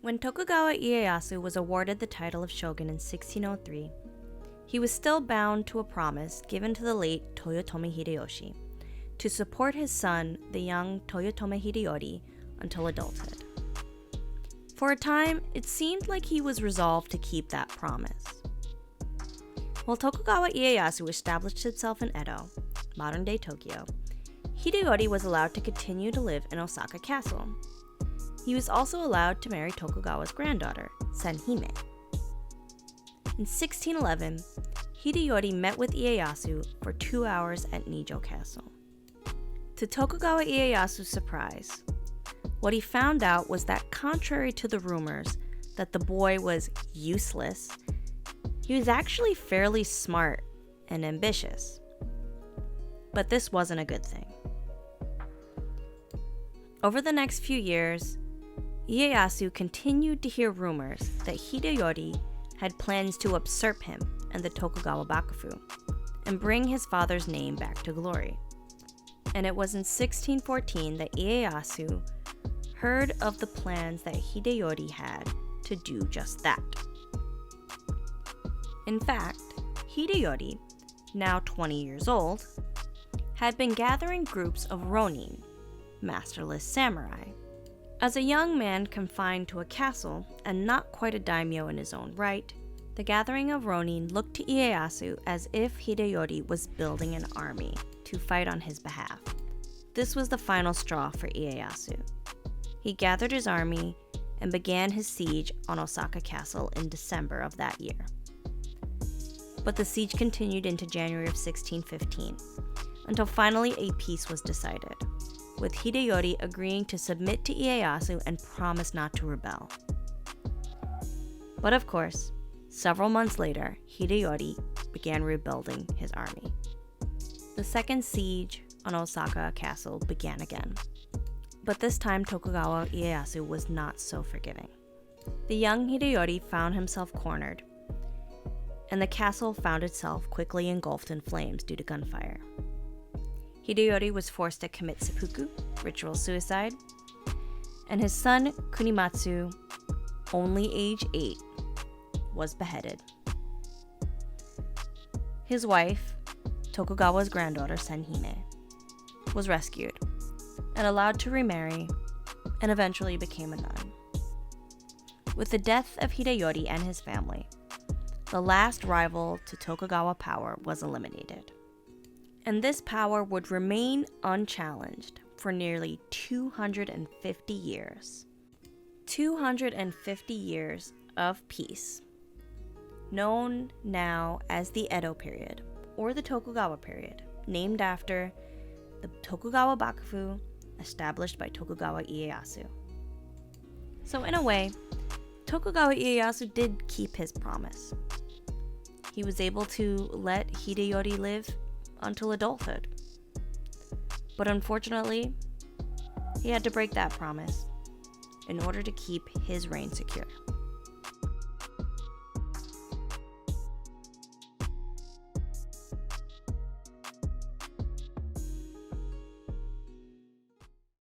When Tokugawa Ieyasu was awarded the title of shogun in 1603, he was still bound to a promise given to the late Toyotomi Hideyoshi to support his son, the young Toyotomi Hideyori, until adulthood. For a time, it seemed like he was resolved to keep that promise. While Tokugawa Ieyasu established himself in Edo, modern-day Tokyo, Hideyori was allowed to continue to live in Osaka Castle. He was also allowed to marry Tokugawa's granddaughter, Senhime. In 1611, Hideyori met with Ieyasu for 2 hours at Nijo Castle. To Tokugawa Ieyasu's surprise, what he found out was that contrary to the rumors that the boy was useless, he was actually fairly smart and ambitious. But this wasn't a good thing. Over the next few years, Ieyasu continued to hear rumors that Hideyori had plans to usurp him and the Tokugawa Bakufu and bring his father's name back to glory. And it was in 1614 that Ieyasu heard of the plans that Hideyori had to do just that. In fact, Hideyori, now 20 years old, had been gathering groups of ronin, masterless samurai. As a young man confined to a castle and not quite a daimyo in his own right, the gathering of ronin looked to Ieyasu as if Hideyori was building an army to fight on his behalf. This was the final straw for Ieyasu. He gathered his army and began his siege on Osaka Castle in December of that year. But the siege continued into January of 1615, until finally a peace was decided, with Hideyori agreeing to submit to Ieyasu and promise not to rebel. But of course, several months later, Hideyori began rebuilding his army. The second siege on Osaka Castle began again. But this time Tokugawa Ieyasu was not so forgiving. The young Hideyori found himself cornered, and the castle found itself quickly engulfed in flames due to gunfire. Hideyori was forced to commit seppuku, ritual suicide, and his son Kunimatsu, only age 8, was beheaded. His wife, Tokugawa's granddaughter Senhime, was rescued and allowed to remarry and eventually became a nun. With the death of Hideyori and his family, the last rival to Tokugawa power was eliminated. And this power would remain unchallenged for nearly 250 years. 250 years of peace, known now as the Edo period, or the Tokugawa period, named after the Tokugawa Bakufu established by Tokugawa Ieyasu. So in a way, Tokugawa Ieyasu did keep his promise. He was able to let Hideyori live until adulthood. But unfortunately, he had to break that promise in order to keep his reign secure.